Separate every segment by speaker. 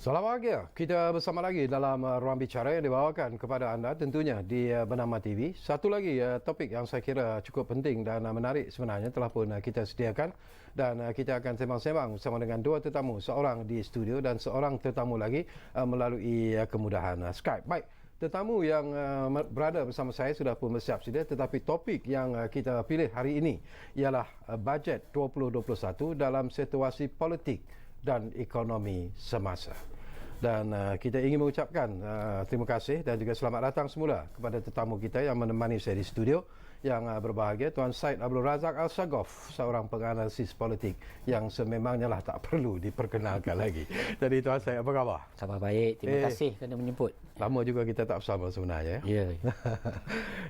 Speaker 1: Selamat pagi. Kita bersama lagi dalam ruang bicara yang dibawakan kepada anda tentunya di Bernama TV. Satu lagi topik yang saya kira cukup penting dan menarik sebenarnya telah pun kita sediakan, dan kita akan sembang-sembang bersama dengan dua tetamu, seorang di studio dan seorang tetamu lagi melalui kemudahan Skype. Baik, tetamu yang berada bersama saya sudah pun bersiap sedia, tetapi topik yang kita pilih hari ini ialah bajet 2021 dalam situasi politik dan ekonomi semasa. Dan kita ingin mengucapkan terima kasih dan juga selamat datang semula kepada tetamu kita yang menemani saya di studio yang berbahagia, Tuan Syed Abdul Razak Al-Shaghof, seorang penganalisis politik yang sememangnya lah tak perlu diperkenalkan lagi. Jadi Tuan Syed, apa khabar?
Speaker 2: Khabar baik, terima kasih kerana menjemput.
Speaker 1: Lama juga kita tak bersama sebenarnya.
Speaker 2: Ya.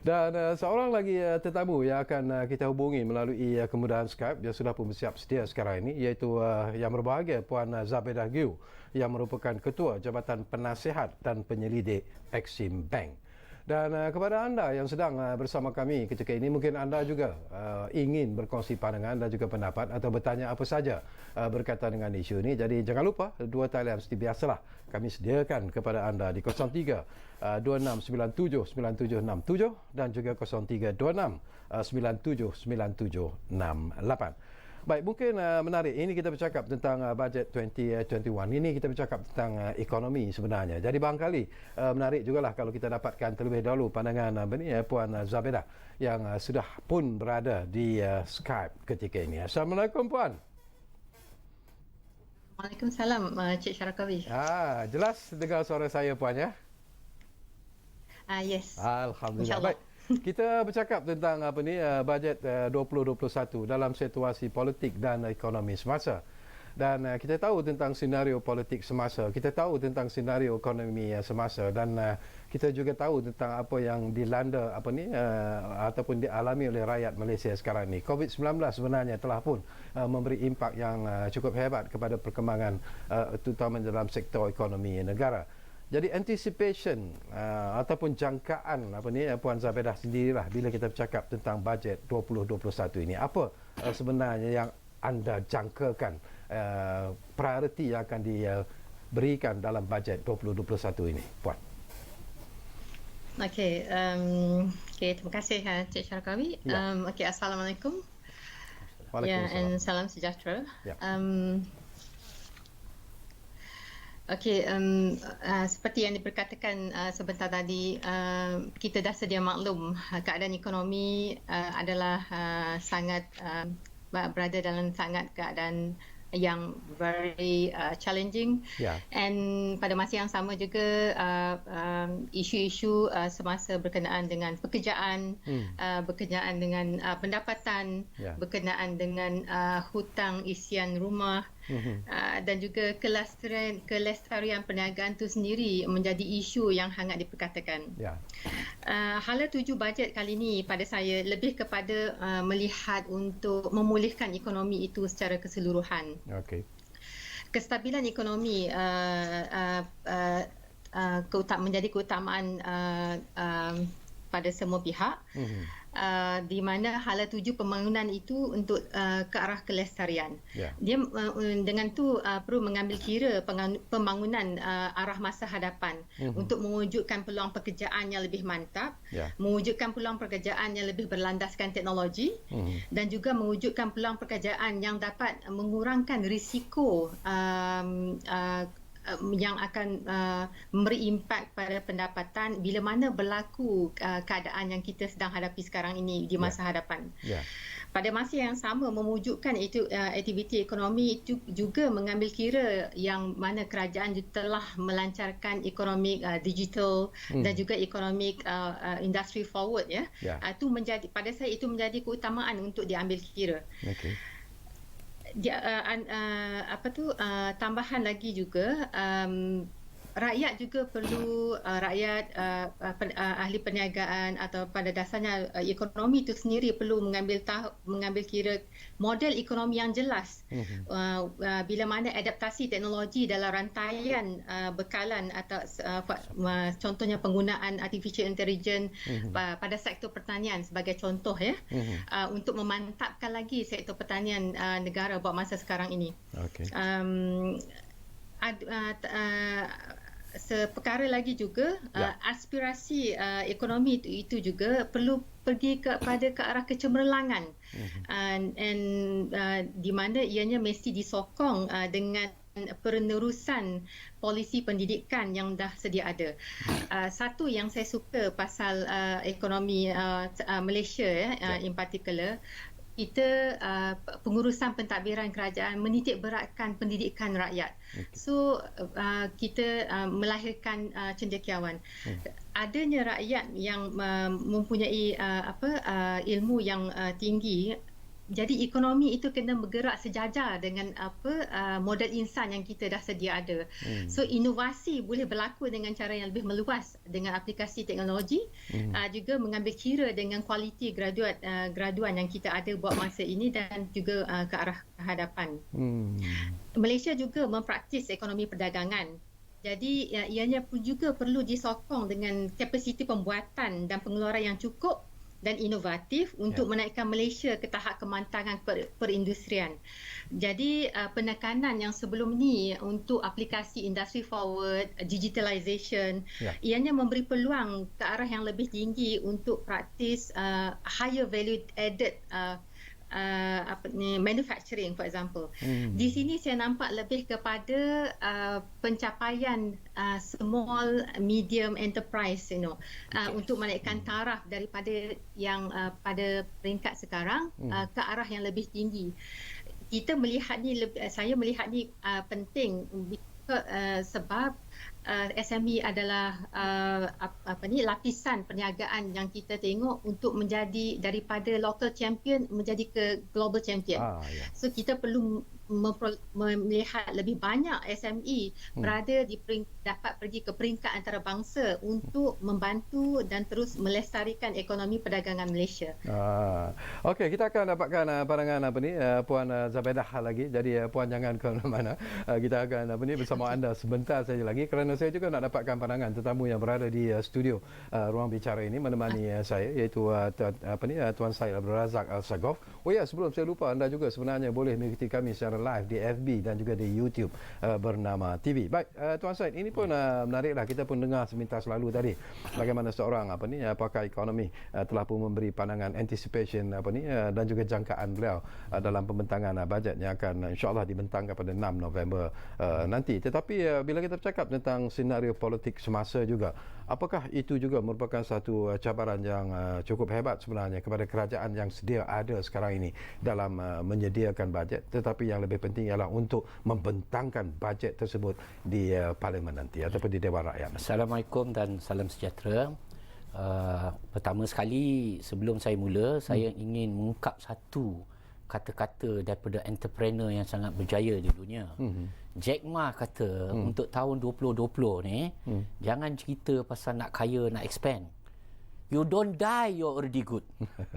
Speaker 1: Dan seorang lagi tetamu yang akan kita hubungi melalui kemudahan Skype, dia sudah pun bersiap sedia sekarang ini, iaitu yang berbahagia Puan Zabedah Giu, yang merupakan Ketua Jabatan Penasihat dan Penyelidik Exim Bank. Dan kepada anda yang sedang bersama kami ketika ini, mungkin anda juga ingin berkongsi pandangan dan juga pendapat atau bertanya apa saja berkaitan dengan isu ini. Jadi jangan lupa, dua talian seperti biasalah kami sediakan kepada anda di 03 2697 9767 dan juga 0326 979768. Baik, mungkin menarik. Ini kita bercakap tentang bajet 2021. Ini kita bercakap tentang ekonomi sebenarnya. Jadi barangkali menarik jugalah kalau kita dapatkan terlebih dahulu pandangan Puan Zabedah yang sudah pun berada di Skype ketika ini. Assalamualaikum Puan.
Speaker 3: Waalaikumsalam Cik Syarakawi.
Speaker 1: Jelas dengar suara saya Puan ya?
Speaker 3: Yes.
Speaker 1: Alhamdulillah. Baik. Kita bercakap tentang bajet 2021 dalam situasi politik dan ekonomi semasa. Dan kita tahu tentang senario politik semasa, kita tahu tentang senario ekonomi semasa, dan kita juga tahu tentang apa yang dilanda ataupun dialami oleh rakyat Malaysia sekarang ini. COVID-19 sebenarnya telah pun memberi impak yang cukup hebat kepada perkembangan terutama dalam sektor ekonomi negara. Jadi anticipation ataupun jangkaan Puan Zabedah sendirilah bila kita bercakap tentang bajet 2021 ini. Apa sebenarnya yang anda jangkakan prioriti yang akan diberikan dalam bajet 2021 ini, Puan?
Speaker 3: Okey, terima kasih Cik Syarakawi. Assalamualaikum.
Speaker 1: Waalaikumsalam.
Speaker 3: Dan salam sejahtera.
Speaker 1: Ya.
Speaker 3: Seperti yang diperkatakan sebentar tadi, kita dah sedia maklum keadaan ekonomi adalah sangat berada dalam keadaan yang very challenging. And pada masa yang sama juga isu-isu semasa berkenaan dengan pekerjaan, berkenaan dengan pendapatan, berkenaan dengan hutang isian rumah, dan juga kelestarian perniagaan itu sendiri menjadi isu yang hangat diperkatakan. Hala tuju bajet kali ini pada saya lebih kepada melihat untuk memulihkan ekonomi itu secara keseluruhan. Kestabilan ekonomi menjadi keutamaan pada semua pihak, di mana hala tuju pembangunan itu untuk ke arah kelestarian. Dia dengan tu perlu mengambil kira pembangunan arah masa hadapan untuk mewujudkan peluang pekerjaan yang lebih mantap, mewujudkan peluang pekerjaan yang lebih berlandaskan teknologi, dan juga mewujudkan peluang pekerjaan yang dapat mengurangkan risiko yang akan memberi impak pada pendapatan bila mana berlaku keadaan yang kita sedang hadapi sekarang ini di masa hadapan. Pada masa yang sama, mewujudkan itu aktiviti ekonomi itu juga mengambil kira yang mana kerajaan telah melancarkan ekonomi digital dan juga ekonomi industry forward itu menjadi, pada saya itu menjadi keutamaan untuk diambil kira. Tambahan lagi juga rakyat juga perlu ahli perniagaan atau pada dasarnya ekonomi itu sendiri perlu mengambil kira model ekonomi yang jelas. Bila mana adaptasi teknologi dalam rantaian bekalan atau contohnya penggunaan artificial intelligence pada sektor pertanian sebagai contoh ya, untuk memantapkan lagi sektor pertanian negara buat masa sekarang ini.
Speaker 1: Okay.
Speaker 3: Perkara lagi juga aspirasi ekonomi itu juga perlu pergi ke arah kecemerlangan, di mana ianya mesti disokong dengan penerusan polisi pendidikan yang dah sedia ada. Satu yang saya suka pasal ekonomi Malaysia in particular, kita pengurusan pentadbiran kerajaan menitik beratkan pendidikan rakyat. So kita melahirkan cendekiawan. Adanya rakyat yang mempunyai ilmu yang tinggi, jadi ekonomi itu kena bergerak sejajar dengan model insan yang kita dah sedia ada. So inovasi boleh berlaku dengan cara yang lebih meluas dengan aplikasi teknologi, juga mengambil kira dengan kualiti graduan yang kita ada buat masa ini dan juga ke arah hadapan. Malaysia juga mempraktis ekonomi perdagangan. Jadi ianya pun juga perlu disokong dengan kapasiti pembuatan dan pengeluaran yang cukup dan inovatif untuk menaikkan Malaysia ke tahap kemantangan perindustrian. Jadi penekanan yang sebelum ni untuk aplikasi industry forward, digitalization, ianya memberi peluang ke arah yang lebih tinggi untuk praktis higher value added manufacturing, for example. Di sini saya nampak lebih kepada pencapaian small medium enterprise, untuk menaikkan taraf daripada yang pada peringkat sekarang ke arah yang lebih tinggi. Saya melihat ni penting sebab SME adalah lapisan perniagaan yang kita tengok untuk menjadi daripada local champion menjadi ke global champion. So kita perlu melihat lebih banyak SME berada dapat pergi ke peringkat antarabangsa untuk membantu dan terus melestarikan ekonomi perdagangan Malaysia.
Speaker 1: Okey, kita akan dapatkan pandangan Puan Zabedah lagi. Jadi Puan jangan ke mana-mana. Kita akan bersama anda sebentar saja lagi kerana saya juga nak dapatkan pandangan tetamu yang berada di studio ruang bicara ini menemani saya, iaitu Tuan Syed Abdul Razak Al-Saghof. Oh ya, sebelum saya lupa, anda juga sebenarnya boleh mengikuti kami secara live di FB dan juga di YouTube Bernama TV. Baik, Tuan Syed, ini pun menariklah. Kita pun dengar semintas lalu tadi bagaimana seorang pakar ekonomi telah pun memberi pandangan anticipation dan juga jangkaan beliau dalam pembentangan bajet yang akan insya-Allah dibentangkan pada 6 November nanti. Tetapi bila kita bercakap tentang senario politik semasa juga, apakah itu juga merupakan satu cabaran yang cukup hebat sebenarnya kepada kerajaan yang sedia ada sekarang ini dalam menyediakan bajet, tetapi yang lebih penting ialah untuk membentangkan bajet tersebut di Parlimen nanti ataupun di Dewan Rakyat.
Speaker 2: Assalamualaikum dan salam sejahtera. Pertama sekali, sebelum saya mula, saya ingin mengungkap satu kata-kata daripada entrepreneur yang sangat berjaya di dunia. Jack Ma kata untuk tahun 2020 ni, jangan cerita pasal nak kaya, nak expand. You don't die, you're already good.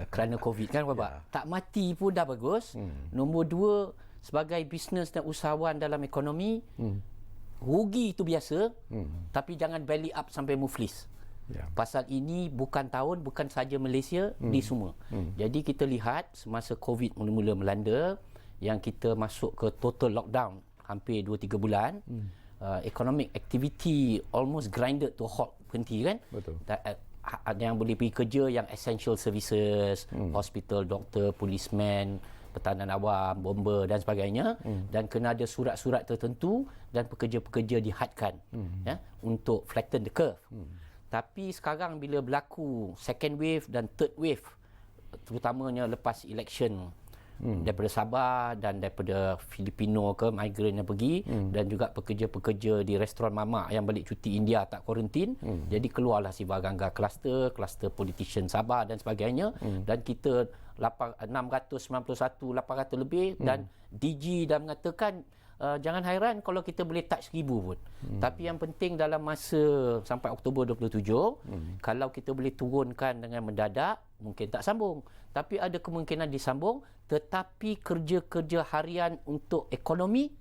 Speaker 2: Kerana COVID kan, Bapak? Tak mati pun dah bagus. Nombor 2, sebagai bisnes dan usahawan dalam ekonomi, rugi itu biasa, tapi jangan belly up sampai muflis. Pasal ini bukan tahun, bukan saja Malaysia, di semua. Jadi kita lihat semasa COVID mula-mula melanda, yang kita masuk ke total lockdown hampir 2-3 bulan, economic activity almost grinded to halt, berhenti kan?
Speaker 1: Betul.
Speaker 2: Ada yang boleh pergi kerja, yang essential services, hospital, doktor, policeman, pertahanan awam, bomber dan sebagainya, dan kena ada surat-surat tertentu dan pekerja-pekerja dihadkan untuk flatten the curve. Tapi sekarang bila berlaku second wave dan third wave, terutamanya lepas election, daripada Sabah dan daripada Filipino ke migran yang pergi, dan juga pekerja-pekerja di restoran mamak yang balik cuti India tak kuarantin, jadi keluarlah si Gangga kluster politician Sabah dan sebagainya, dan kita 691, 800 lebih, dan DG dah mengatakan jangan hairan kalau kita boleh touch 1,000 pun. Tapi yang penting dalam masa sampai Oktober 27, kalau kita boleh turunkan dengan mendadak, mungkin tak sambung. Tapi ada kemungkinan disambung, tetapi kerja-kerja harian untuk ekonomi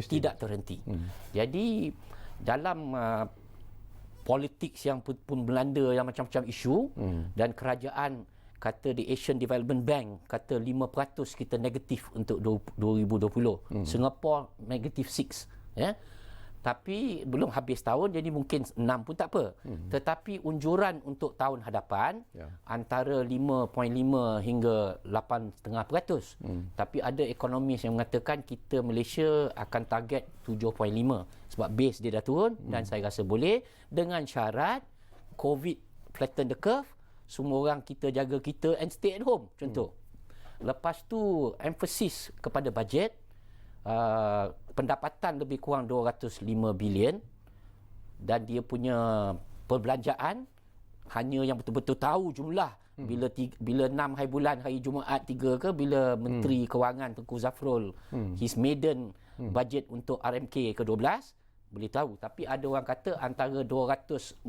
Speaker 2: tidak terhenti. Jadi dalam politik yang pun melanda yang macam-macam isu dan kerajaan kata di Asian Development Bank kata 5% kita negatif untuk 2020. Singapore negatif 6, ya. Tapi belum habis tahun, jadi mungkin 6 pun tak apa. Tetapi unjuran untuk tahun hadapan antara 5.5 hingga 8.5%. Tapi ada ekonomis yang mengatakan kita Malaysia akan target 7.5 sebab base dia dah turun dan saya rasa boleh dengan syarat COVID flatten the curve, semua orang kita jaga kita and stay at home, contoh. Lepas tu emphasis kepada bajet, pendapatan lebih kurang 205 bilion dan dia punya perbelanjaan hanya yang betul-betul tahu jumlah bila 6 hari bulan hari Jumaat 3 ke bila Menteri Kewangan Tengku Zafrul his maiden budget untuk RMK ke-12 boleh tahu. Tapi ada orang kata antara 245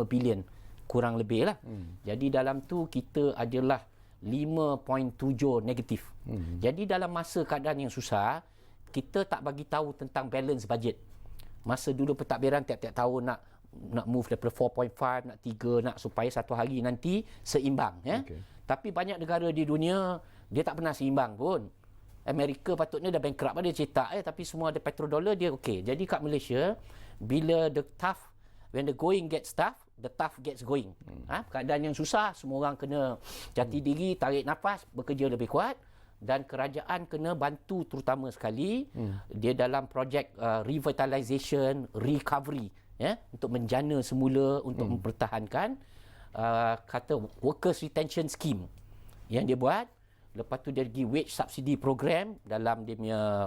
Speaker 2: bilion kurang lebih lah. Jadi dalam tu kita adalah 5.7 negatif. Jadi dalam masa keadaan yang susah, kita tak bagi tahu tentang balance budget. Masa dulu pentadbiran tiap-tiap tahun nak move daripada 4.5 nak 3 nak supaya satu hari nanti seimbang, ya. Okay. Tapi banyak negara di dunia dia tak pernah seimbang pun. Amerika patutnya dah bankrupt dia cetak tapi semua ada petrodollar dia okey. Jadi kat Malaysia bila when the going gets tough, the tough gets going. Keadaan yang susah, semua orang kena jati diri, tarik nafas, bekerja lebih kuat dan kerajaan kena bantu terutama sekali dia dalam projek revitalisation, recovery, ya, untuk menjana semula untuk mempertahankan kata workers retention scheme yang dia buat. Lepas tu dia pergi wage subsidy program dalam dia punya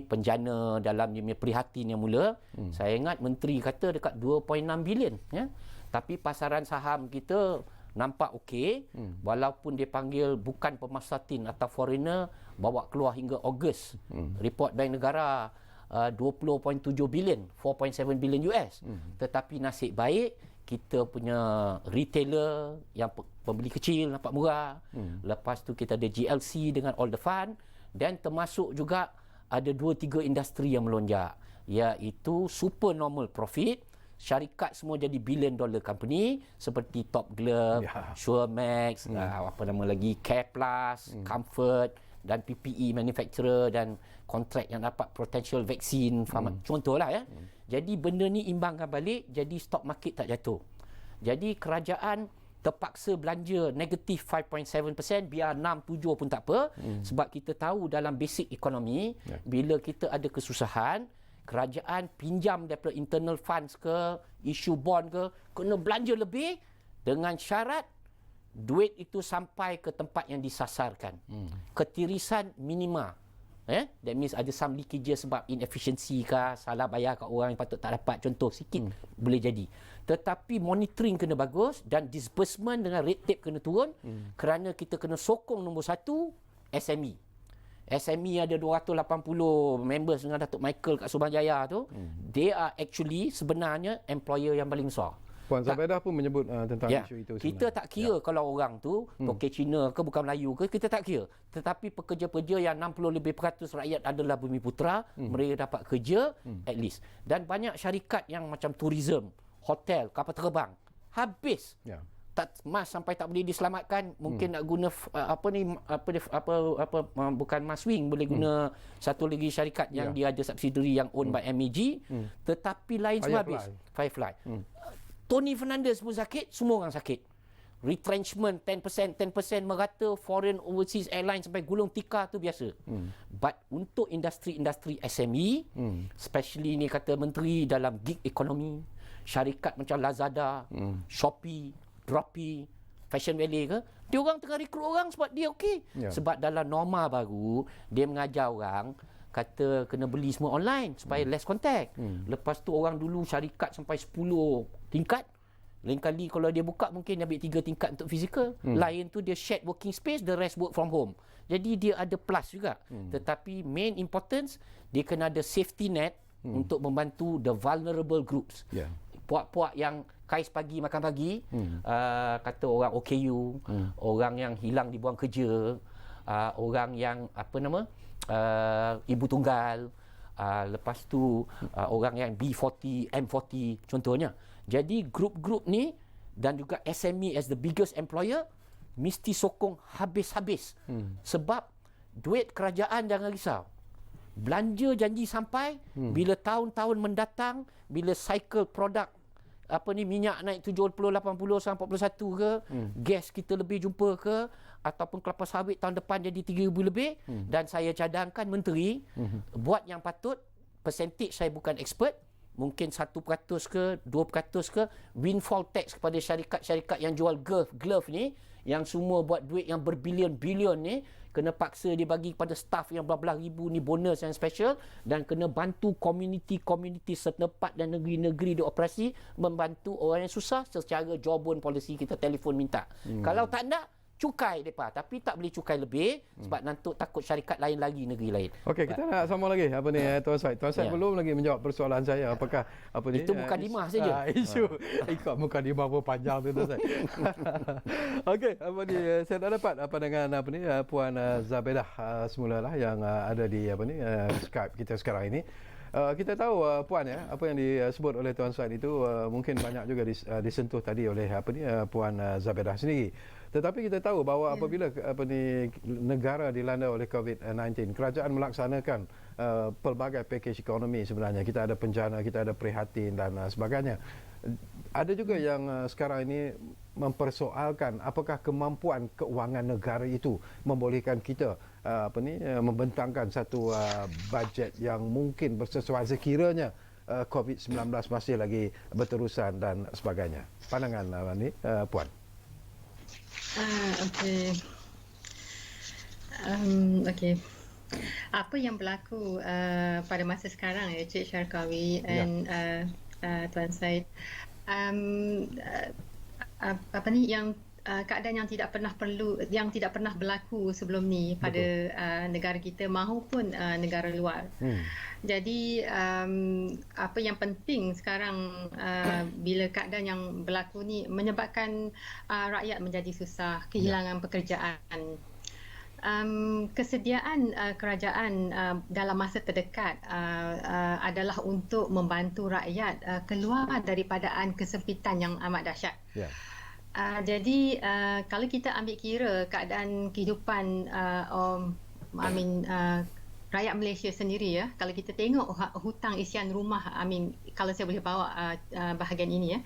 Speaker 2: penjana, dalam dia punya prihatin yang mula. Saya ingat menteri kata dekat 2.6 bilion, ya. Tapi pasaran saham kita nampak okey, walaupun dia panggil bukan pemasatin atau foreigner bawa keluar hingga Ogos. Report Bank Negara 20.7 bilion, 4.7 bilion US. Tetapi nasib baik kita punya retailer yang pembeli kecil nampak murah. Lepas tu kita ada GLC dengan all the fund dan termasuk juga ada 2-3 industri yang melonjak, iaitu super normal profit. Syarikat semua jadi billion dollar company seperti Top Glove, Suremax, Care Plus, Comfort dan PPE manufacturer dan kontrak yang dapat potential vaksin, contohlah, ya. Jadi benda ni imbangkan balik, jadi stock market tak jatuh. Jadi kerajaan terpaksa belanja negatif 5.7%, biar 6-7 pun tak apa, sebab kita tahu dalam basic ekonomi bila kita ada kesusahan, kerajaan pinjam daripada internal funds ke, issue bond ke, kena belanja lebih dengan syarat duit itu sampai ke tempat yang disasarkan. Ketirisan minima. That means ada some leakages sebab inefficiency kah, salah bayar kat orang yang patut tak dapat, contoh sikit boleh jadi. Tetapi monitoring kena bagus dan disbursement dengan rate tape kena turun kerana kita kena sokong nombor satu SME. SME ada 280 members dengan Datuk Michael kat Subang Jaya tu. They are actually sebenarnya employer yang paling besar.
Speaker 1: Puan Zabedah pun menyebut tentang isu itu sebenarnya.
Speaker 2: Kita tak kira kalau orang tu Tokek Cina ke bukan Melayu ke, kita tak kira. Tetapi pekerja-pekerja yang 60 lebih % rakyat adalah bumi putera, mereka dapat kerja at least. Dan banyak syarikat yang macam tourism, hotel, kapal terbang habis. Mas sampai tak boleh diselamatkan, mungkin nak guna bukan Maswing, boleh guna satu lagi syarikat yang dia ada subsidiary yang owned by MAG, tetapi lain semua habis. Firefly. Tony Fernandez pun sakit, semua orang sakit. Retrenchment 10% merata, foreign overseas airline sampai gulung tikar tu biasa. But untuk industri-industri SME, especially ni kata menteri dalam gig economy, syarikat macam Lazada, Shopee, Droppy, Fashion Valley ke, dia orang tengah rekrut orang sebab dia okey. Sebab dalam norma baru, dia mengajar orang kata kena beli semua online supaya less contact. Lepas tu orang dulu syarikat sampai 10 tingkat. Lain kali kalau dia buka mungkin dia ambil 3 tingkat untuk fizikal. Lain tu dia shared working space, the rest work from home. Jadi dia ada plus juga. Tetapi main importance, dia kena ada safety net untuk membantu the vulnerable groups. Puak-puak yang kais pagi makan pagi, kata orang OKU, orang yang hilang dibuang kerja, orang yang ibu tunggal, lepas tu orang yang B40, M40 contohnya. Jadi grup-grup ni dan juga SME as the biggest employer mesti sokong habis-habis. Sebab duit kerajaan jangan risau. Belanja janji sampai, bila tahun-tahun mendatang, bila cycle produk minyak naik 70, 80 sampai 41 ke, gas kita lebih jumpa ke, ataupun kelapa sawit tahun depan jadi 3,000 lebih, dan saya cadangkan menteri buat yang patut. Percentage saya bukan expert, mungkin 1% ke 2% ke windfall tax kepada syarikat-syarikat yang jual glove ni, yang semua buat duit yang berbilion-bilion ni, kena paksa dia bagi kepada staff yang berbelah ribu ni bonus yang special, dan kena bantu community setempat dan negeri-negeri di operasi, membantu orang yang susah secara jawabun polisi kita telefon minta. Kalau tak nak, cukai mereka. Tapi tak boleh cukai lebih sebab nanti takut syarikat lain lagi, negeri lain.
Speaker 1: Okey, kita nak sambung lagi Tuan Said. Tuan Said belum lagi menjawab persoalan saya, apakah
Speaker 2: itu mukadimah saja.
Speaker 1: Isu ikut mukadimah pun panjang tu Tuan Said. Okey, saya tak dapat dengan Puan Zabedah semulalah yang ada di Skype kita sekarang ini. Kita tahu Puan apa yang disebut oleh Tuan Said itu mungkin banyak juga disentuh tadi oleh Puan Zabedah sendiri. Tetapi kita tahu bahawa apabila negara dilanda oleh COVID-19, kerajaan melaksanakan pelbagai pakej ekonomi sebenarnya. Kita ada bencana, kita ada prihatin dan sebagainya. Ada juga yang sekarang ini mempersoalkan apakah kemampuan keuangan negara itu membolehkan kita membentangkan satu bajet yang mungkin bersesuaian sekiranya COVID-19 masih lagi berterusan dan sebagainya. Pandangan Puan.
Speaker 3: Okey. Okey. Apa yang berlaku pada masa sekarang Cik Syarkawi dan Tuan Said, keadaan yang tidak pernah berlaku sebelum ni pada negara kita maupun negara luar. Jadi apa yang penting sekarang bila keadaan yang berlaku ni menyebabkan rakyat menjadi susah, kehilangan pekerjaan. Kesediaan kerajaan dalam masa terdekat adalah untuk membantu rakyat keluar daripada kesempitan yang amat dahsyat. Jadi kalau kita ambil kira keadaan kehidupan rakyat Malaysia sendiri, kalau kita tengok hutang isian rumah, kalau saya boleh bawa bahagian ini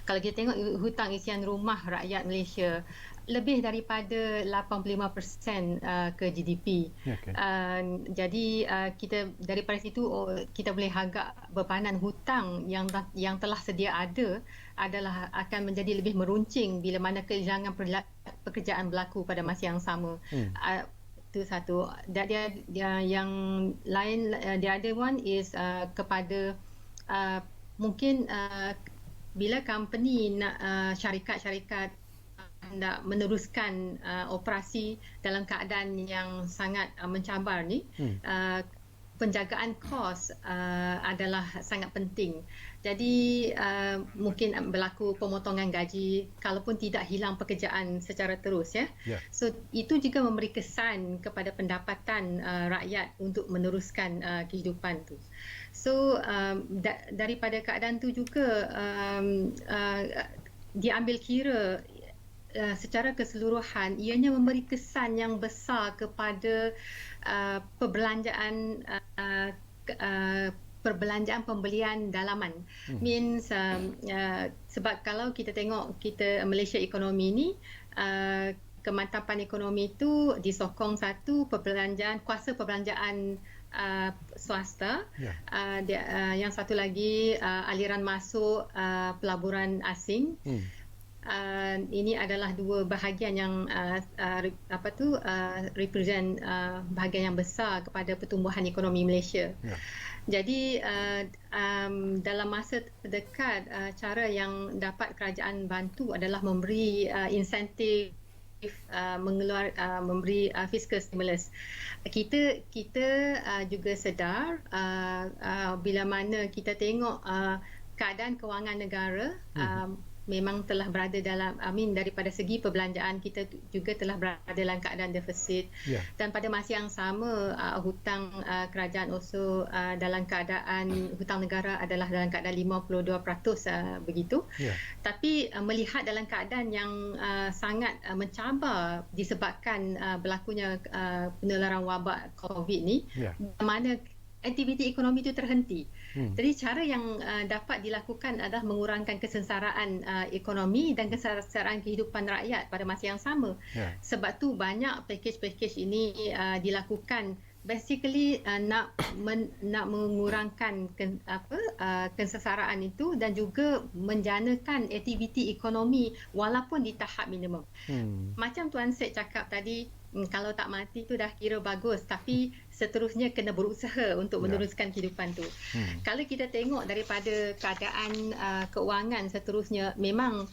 Speaker 3: kalau kita tengok hutang isian rumah rakyat Malaysia lebih daripada 85% ke GDP. Jadi kita daripada situ kita boleh agak berpanan hutang yang telah sedia ada adalah akan menjadi lebih meruncing bila mana kehilangan pekerjaan berlaku pada masa yang sama. Itu satu. Dia yang lain, the other one is kepada mungkin bila company nak syarikat-syarikat nak meneruskan operasi dalam keadaan yang sangat mencabar ni, penjagaan kos adalah sangat penting. Jadi mungkin berlaku pemotongan gaji kalaupun tidak hilang pekerjaan secara terus So itu juga memberi kesan kepada pendapatan rakyat untuk meneruskan kehidupan tu. So daripada keadaan tu juga diambil kira secara keseluruhan ianya memberi kesan yang besar kepada perbelanjaan pembelian dalaman. Means sebab kalau kita tengok Malaysia ekonomi ni, kemantapan ekonomi itu disokong satu kuasa perbelanjaan swasta, yang satu lagi aliran masuk pelaburan asing. Ini adalah dua bahagian yang represent bahagian yang besar kepada pertumbuhan ekonomi Malaysia. Jadi dalam masa terdekat cara yang dapat kerajaan bantu adalah memberi insentif memberi fiscal stimulus. Kita juga sedar bila mana kita tengok keadaan kewangan negara memang telah berada dalam daripada segi perbelanjaan kita juga telah berada dalam keadaan defisit dan pada masa yang sama hutang kerajaan also dalam keadaan hutang negara adalah dalam keadaan 52% begitu. Tapi melihat dalam keadaan yang sangat mencabar disebabkan berlakunya penularan wabak COVID ni, mana aktiviti ekonomi itu terhenti. Jadi cara yang dapat dilakukan adalah mengurangkan kesengsaraan ekonomi dan kesengsaraan kehidupan rakyat pada masa yang sama. Sebab tu banyak package-package ini dilakukan basically nak mengurangkan kesengsaraan itu dan juga menjanakan aktiviti ekonomi walaupun di tahap minimum. Macam Tuan Syed cakap tadi, kalau tak mati tu dah kira bagus, tapi seterusnya kena berusaha untuk meneruskan kehidupan tu. Kalau kita tengok daripada keadaan keuangan seterusnya, memang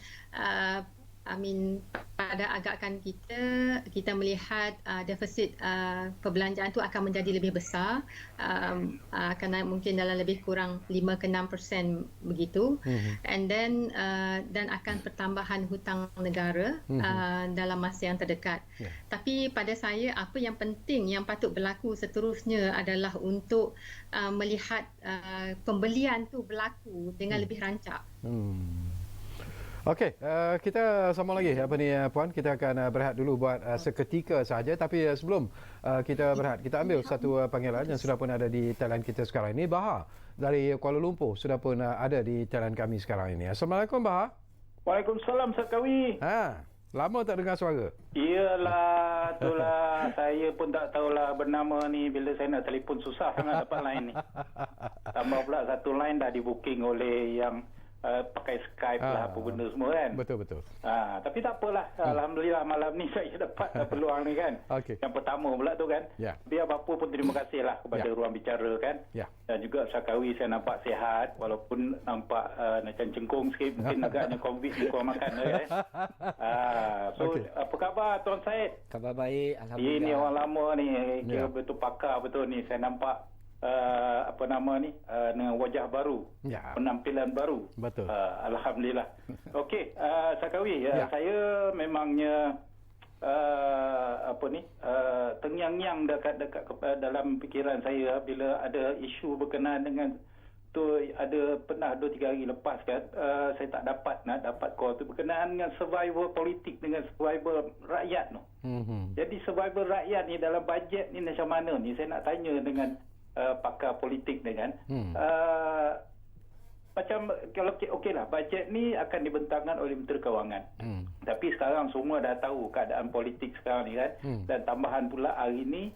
Speaker 3: pada agakkan kita melihat defisit perbelanjaan tu akan menjadi lebih besar, akan naik mungkin dalam lebih kurang 5 ke 6% begitu. And then dan akan pertambahan hutang negara dalam masa yang terdekat. Tapi pada saya apa yang penting yang patut berlaku seterusnya adalah untuk melihat pembelian tu berlaku dengan lebih rancak.
Speaker 1: Okey, kita sambung lagi Puan. Kita akan berehat dulu buat seketika saja, tapi sebelum kita berehat, kita ambil satu panggilan yang sudah pun ada di talian kita sekarang ini. Bahar dari Kuala Lumpur sudah pun ada di talian kami sekarang ini. Assalamualaikum Bahar.
Speaker 4: Waalaikumsalam Sarkawi.
Speaker 1: Lama tak dengar suara.
Speaker 4: Iyalah, itulah saya pun tak tahulah bernama ni, bila saya nak telefon susah sangat dapat line ni. Tambah pula satu line dah di booking oleh yang pakai Skype lah apa benda semua kan.
Speaker 1: Betul.
Speaker 4: Tapi tak apalah. Alhamdulillah malam ni saya dapat peluang ni kan. Yang pertama pula tu kan. Biar apa pun terima kasih lah kepada Ruang Bicara kan. Dan juga Sarkawi saya nampak sihat walaupun nampak macam cengkung sikit. Mungkin agaknya COVID ni kurang makan kan. Apa khabar Tuan Syed?
Speaker 2: Khabar baik, alhamdulillah.
Speaker 4: Ini orang lama ni. Kira betul pakar betul ni. Saya nampak dengan wajah baru, penampilan baru.
Speaker 1: Betul.
Speaker 4: Alhamdulillah. Okey, Sarkawi, saya memangnya terngiang-ngiang dekat dalam fikiran saya bila ada isu berkenaan dengan tu, ada pernah 2-3 hari lepas kan, saya tak dapat call tu berkenaan dengan survival politik dengan survival rakyat tu. Jadi survival rakyat ni dalam bajet ni macam mana ni, saya nak tanya dengan pakar politik ni kan. Macam kalau okeylah, bajet ni akan dibentangkan oleh Menteri Kewangan. Tapi sekarang semua dah tahu keadaan politik sekarang ni kan. Dan tambahan pula hari ni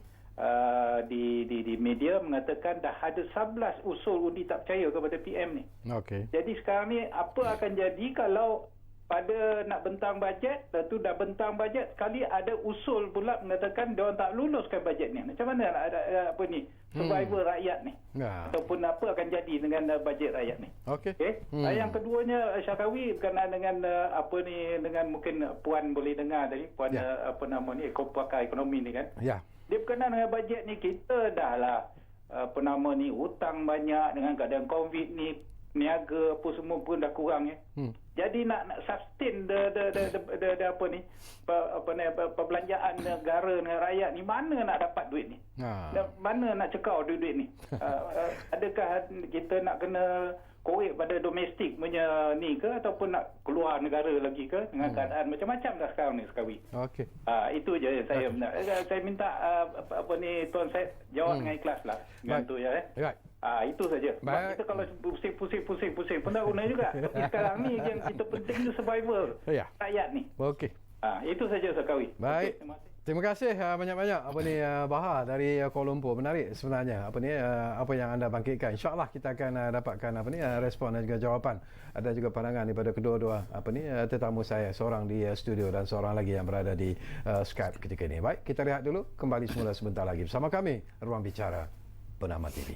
Speaker 4: di media mengatakan dah ada 11 usul undi tak percaya kepada PM ni. Jadi sekarang ni apa akan jadi kalau pada nak bentang bajet, tu dah bentang bajet, sekali ada usul pula mengatakan dia orang tak luluskan bajet ni. Macam mana nak ada survival rakyat ni? Ataupun apa akan jadi dengan bajet rakyat ni? Yang keduanya Sarkawi berkenaan dengan dengan mungkin Puan boleh dengar tadi, Puan pakar ekonomi ni kan. Dia berkenaan dengan bajet ni, kita dah lah hutang banyak dengan keadaan COVID ni, niaga apa semua pun dah kurang ya. Jadi nak sustain perbelanjaan negara dengan rakyat ni, mana nak dapat duit ni? Mana nak cekau duit ni? Adakah kita nak kena korek pada domestik punya ni ke, ataupun nak keluar negara lagi ke, dengan keadaan macam-macam dah sekarang ni Sarkawi. Itu je saya saya minta Tuan Syed jawab dengan ikhlas lah. Dengan tu ya. Itu saja. Kita kalau pusing pun tak guna juga. Tapi sekarang ni yang kita penting ni survival rakyat ni. Itu saja Sarkawi.
Speaker 1: Baik. Terima kasih banyak-banyak Bahar dari Kuala Lumpur. Menarik sebenarnya apa yang anda bangkitkan. InsyaAllah kita akan dapatkan respon dan juga jawapan. Ada juga pandangan daripada kedua-dua tetamu saya, seorang di studio dan seorang lagi yang berada di Skype ketika ini. Baik, kita lihat dulu, kembali semula sebentar lagi bersama kami Ruang Bicara Bernama TV.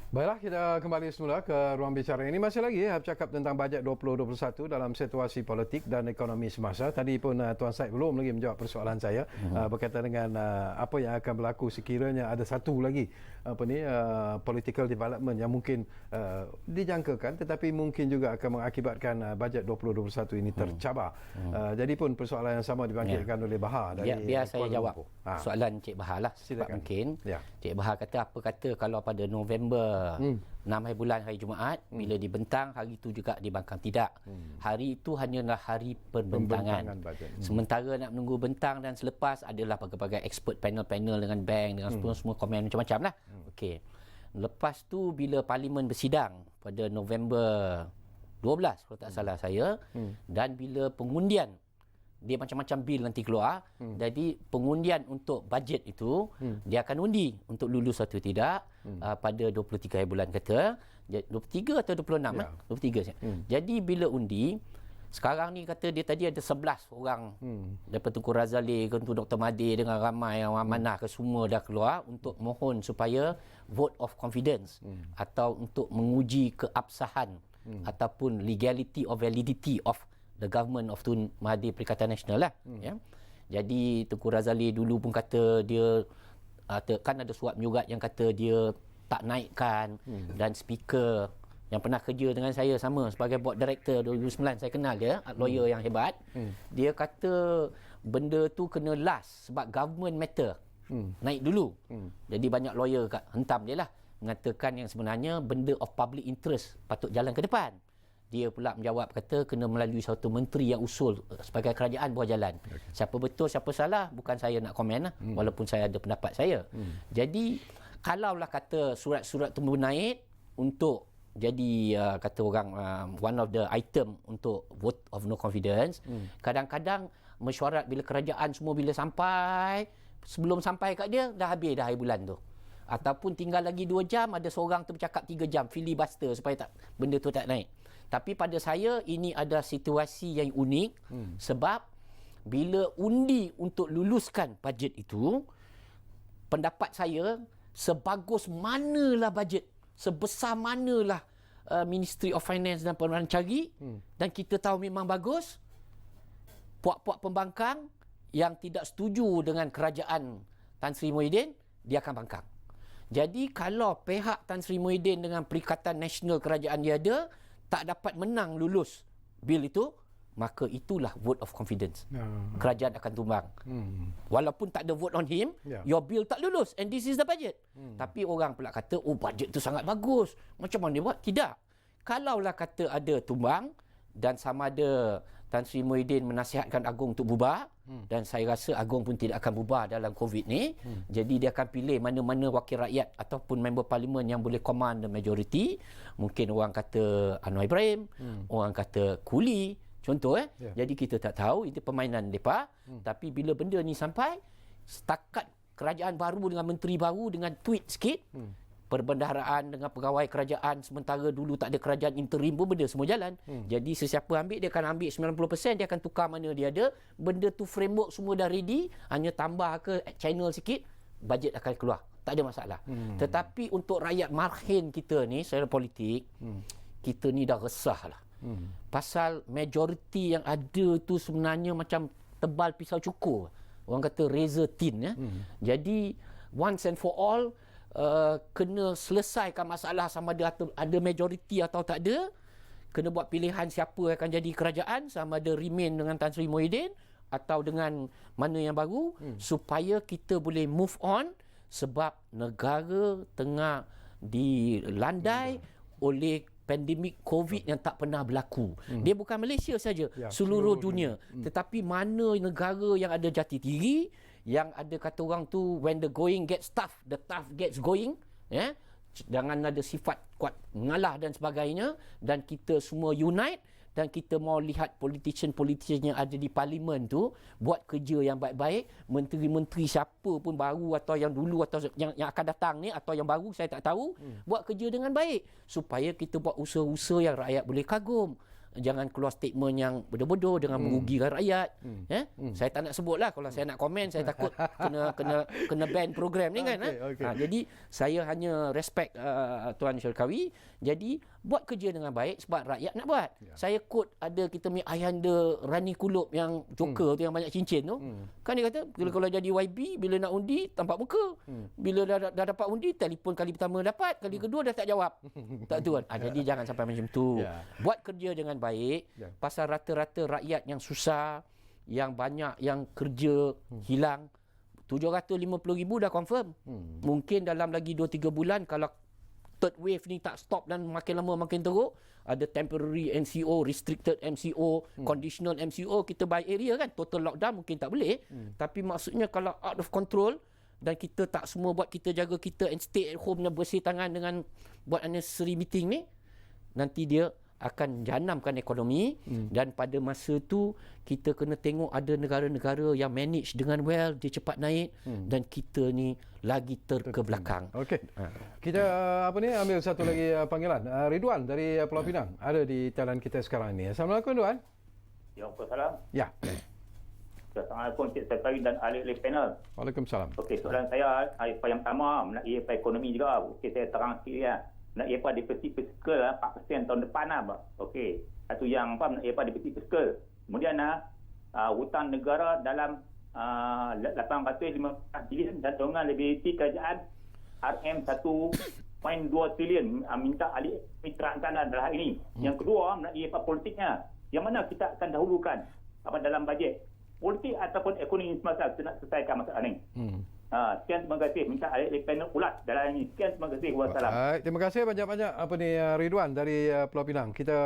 Speaker 1: Baiklah, kita kembali semula ke ruang bicara ini. Masih lagi bercakap tentang bajet 2021 dalam situasi politik dan ekonomi semasa. Tadi pun Tuan Syed belum lagi menjawab persoalan saya berkaitan dengan apa yang akan berlaku sekiranya ada satu lagi political development yang mungkin dijangkakan tetapi mungkin juga akan mengakibatkan bajet 2021 ini tercabar. Jadi pun persoalan yang sama dibangkitkan oleh Bahar dari
Speaker 2: biar saya
Speaker 1: Kuala
Speaker 2: jawab
Speaker 1: Lumpur.
Speaker 2: soalan Cik Bahar lah. Sebab
Speaker 1: Silakan.
Speaker 2: mungkin
Speaker 1: Ya.
Speaker 2: Cik Bahar kata kalau pada November 6 hari bulan hari Jumaat bila dibentang, hari itu juga dibangkang. Tidak. Hari itu hanyalah hari
Speaker 1: Pembentangan
Speaker 2: pembentangan.
Speaker 1: bajet.
Speaker 2: Sementara nak menunggu bentang dan selepas adalah pelbagai expert panel-panel dengan bank dengan semua komen macam-macam lah. Okey. Lepas tu bila parlimen bersidang pada November 12 kalau tak salah saya, dan bila pengundian dia macam-macam bil nanti keluar. Jadi pengundian untuk bajet itu dia akan undi untuk lulus atau tidak pada 23 hari bulan kata. 23 atau 26
Speaker 1: Ya.
Speaker 2: 23 saya. Jadi bila undi sekarang ni kata dia tadi ada 11 orang daripada Tunku Razali ke Dr. Mahathir dengan ramai yang amanah ke semua dah keluar untuk mohon supaya vote of confidence atau untuk menguji keabsahan ataupun legality or validity of the government of Tun Mahathir Perikatan Nasional lah. Ya. Jadi Tunku Razali dulu pun kata dia kan ada suap menyurat yang kata dia tak naikkan dan speaker yang pernah kerja dengan saya sama sebagai board director 2009 saya kenal dia, lawyer yang hebat. Dia kata benda tu kena last sebab government matter. Naik dulu. Jadi banyak lawyer hentam dia lah mengatakan yang sebenarnya benda of public interest patut jalan ke depan. Dia pula menjawab kata kena melalui satu menteri yang usul sebagai kerajaan buat jalan. Siapa betul siapa salah bukan saya nak komen lah, walaupun saya ada pendapat saya. Jadi kalaulah kata surat-surat tu naik untuk jadi kata orang one of the item untuk vote of no confidence, kadang-kadang mesyuarat bila kerajaan semua bila sampai, sebelum sampai kat dia dah habis dah hari bulan tu. Ataupun tinggal lagi 2 jam ada seorang tu bercakap 3 jam filibuster supaya benda tu tak naik. Tapi pada saya ini ada situasi yang unik sebab bila undi untuk luluskan bajet itu, pendapat saya sebagus manalah bajet, sebesar manalah Ministry of Finance dan Penerangan cari dan kita tahu memang bagus, puak-puak pembangkang yang tidak setuju dengan kerajaan Tan Sri Muhyiddin dia akan bangkang. Jadi kalau pihak Tan Sri Muhyiddin dengan Perikatan Nasional kerajaan dia ada tak dapat menang lulus bil itu, maka itulah vote of confidence. Kerajaan akan tumbang. Walaupun tak ada vote on him, your bill tak lulus and this is the budget. Tapi orang pula kata, oh bajet tu sangat bagus. Macam mana dia buat? Tidak. Kalaulah kata ada tumbang dan sama ada Tan Sri Muhyiddin menasihatkan Agong untuk bubar, dan saya rasa Agong pun tidak akan bubar dalam COVID ni. Jadi dia akan pilih mana-mana wakil rakyat ataupun member parlimen yang boleh command the majority. Mungkin orang kata Anwar Ibrahim, orang kata Kuli, contoh Jadi kita tak tahu, itu permainan mereka. Tapi bila benda ni sampai, setakat kerajaan baru dengan menteri baru dengan tweet sikit, perbendaharaan dengan pegawai kerajaan sementara dulu tak ada kerajaan interim pun benda semua jalan. Jadi sesiapa ambil dia akan ambil 90%, dia akan tukar mana dia ada. Benda tu framework semua dah ready, hanya tambah ke channel sikit, bajet akan keluar. Tak ada masalah. Tetapi untuk rakyat marhin kita ni secara politik, kita ni dah resah lah. Pasal majoriti yang ada tu sebenarnya macam tebal pisau cukur. Orang kata razor thin. Jadi once and for all, kena selesaikan masalah sama ada majoriti atau tak ada. Kena buat pilihan siapa akan jadi kerajaan, sama ada remain dengan Tan Sri Muhyiddin atau dengan mana yang baru, supaya kita boleh move on, sebab negara tengah dilandai oleh pandemik COVID yang tak pernah berlaku. Dia bukan Malaysia saja, seluruh dunia. Tetapi mana negara yang ada jati diri, yang ada kata orang tu when the going gets tough, the tough gets going, jangan ada sifat kuat mengalah dan sebagainya, dan kita semua unite, dan kita mau lihat politician yang ada di parlimen tu buat kerja yang baik-baik. Menteri-menteri siapa pun baru atau yang dulu atau yang akan datang ni atau yang baru saya tak tahu, buat kerja dengan baik supaya kita buat usaha-usaha yang rakyat boleh kagum. jangan keluar statement yang bodoh-bodoh dengan merugikan rakyat. Saya tak nak sebutlah, kalau saya nak komen saya takut kena ban program ni kan. Jadi saya hanya respect Tuan Syarkawi. Jadi buat kerja dengan baik sebab rakyat nak buat. Saya quote ada kita punya ayahanda Rani Kulub yang joker tu, yang banyak cincin tu. Kan dia kata kalau jadi YB bila nak undi tampak muka. Bila dah dapat undi, telefon kali pertama dapat, kali kedua dah tak jawab. Tak tu kan. Jadi jangan sampai macam tu. Buat kerja dengan baik. Pasal rata-rata rakyat yang susah, yang banyak yang kerja hilang, 750,000 dah confirm. Mungkin dalam lagi 2-3 bulan kalau third wave ni tak stop dan makin lama makin teruk, ada temporary MCO, restricted MCO, conditional MCO, kita by area kan. Total lockdown mungkin tak boleh. Tapi maksudnya kalau out of control dan kita tak semua buat, kita jaga kita and stay at home dan bersih tangan dengan buat unnecessary meeting ni, nanti dia akan janamkan ekonomi. Dan pada masa tu kita kena tengok ada negara-negara yang manage dengan well, dia cepat naik, dan kita ni lagi terkebelakang.
Speaker 1: Okey. Kita ambil satu lagi panggilan. Ridwan dari Pulau Pinang ada di talian kita sekarang ni. Assalamualaikum Ridwan.
Speaker 5: Ya, Waalaikumsalam.
Speaker 1: Ya.
Speaker 5: Assalamualaikum Cik Syarkawi dan ahli panel.
Speaker 1: Waalaikumsalam.
Speaker 5: Okey, soalan saya yang pertama mengenai ekonomi juga. Okey, saya terang sikit ya. Mengenai defisit fiskal 4% tahun depan lah. Okey. Satu yang mengenai defisit fiskal. Kemudian hutang negara dalam 815 bilion dan dorongan liability kerajaan RM1.2 trilion minta alih diterangkan dalam hal ini. Yang kedua mengenai politiknya. Yang mana kita akan dahulukan dalam bajet? Politik ataupun ekonomi semasa kita nak selesaikan masalah ini. Sekian, terima kasih. Minta alih panel ulat dalam ini. Sekian, terima kasih. Wassalam.
Speaker 1: Terima kasih banyak-banyak Ridwan dari Pulau Pinang. Kita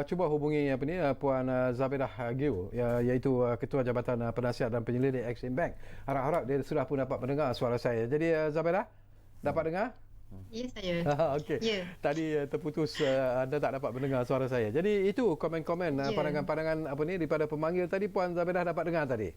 Speaker 1: cuba hubungi Puan Zabedah Giu, iaitu Ketua Jabatan Penasihat dan Penyelidik Exim Bank. Harap-harap dia sudah pun dapat mendengar suara saya. Jadi Zabedah, dapat dengar?
Speaker 3: Ya, saya.
Speaker 1: Okey.
Speaker 3: Ya.
Speaker 1: Tadi terputus, anda tak dapat mendengar suara saya. Jadi itu komen-komen pandangan-pandangan daripada pemanggil tadi. Puan Zabedah dapat dengar tadi?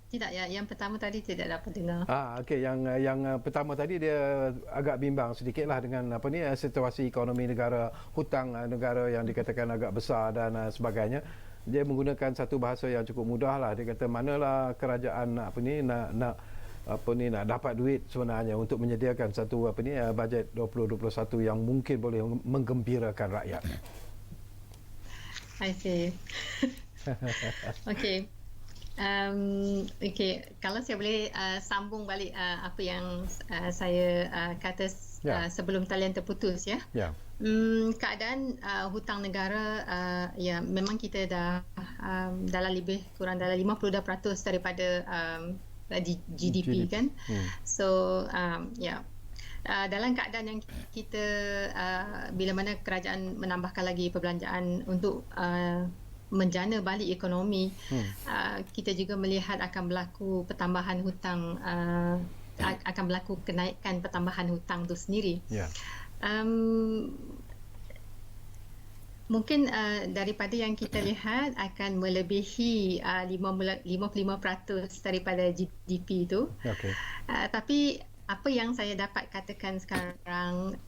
Speaker 3: Tidak, ya. Yang pertama tadi tidak dapat dengar.
Speaker 1: Okey. Yang pertama tadi dia agak bimbang sedikitlah dengan situasi ekonomi negara, hutang negara yang dikatakan agak besar dan sebagainya. Dia menggunakan satu bahasa yang cukup mudah lah. Dia kata manalah kerajaan nak dapat duit sebenarnya untuk menyediakan satu bajet 2021 yang mungkin boleh menggembirakan rakyat.
Speaker 3: I see. Okey. Kalau saya boleh sambung balik apa yang saya kata sebelum talian terputus ya. Keadaan hutang negara ya memang kita dah dalam lebih kurang dalam 50% daripada GDP kan. So dalam keadaan yang kita bila mana kerajaan menambahkan lagi perbelanjaan untuk menjana balik ekonomi, kita juga melihat akan berlaku pertambahan hutang, akan berlaku kenaikan pertambahan hutang itu sendiri. Mungkin daripada yang kita lihat akan melebihi 55% daripada GDP itu. Tapi apa yang saya dapat katakan sekarang,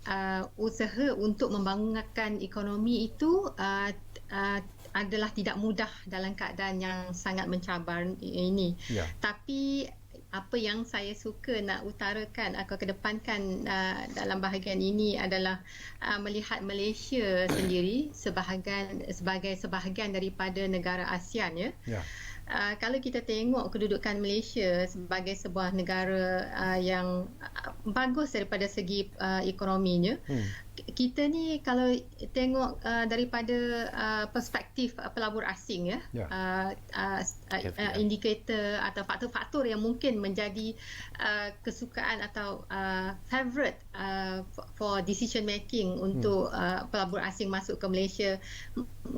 Speaker 3: usaha untuk membangunkan ekonomi itu adalah tidak mudah dalam keadaan yang sangat mencabar ini. Tapi apa yang saya suka nak utarakan atau kedepankan dalam bahagian ini adalah melihat Malaysia sendiri sebagai sebahagian daripada negara ASEAN ya. Kalau kita tengok kedudukan Malaysia sebagai sebuah negara yang bagus daripada segi ekonominya, kita ni kalau tengok daripada perspektif pelabur asing ya, indikator atau faktor-faktor yang mungkin menjadi kesukaan atau favorite for decision making untuk pelabur asing masuk ke Malaysia,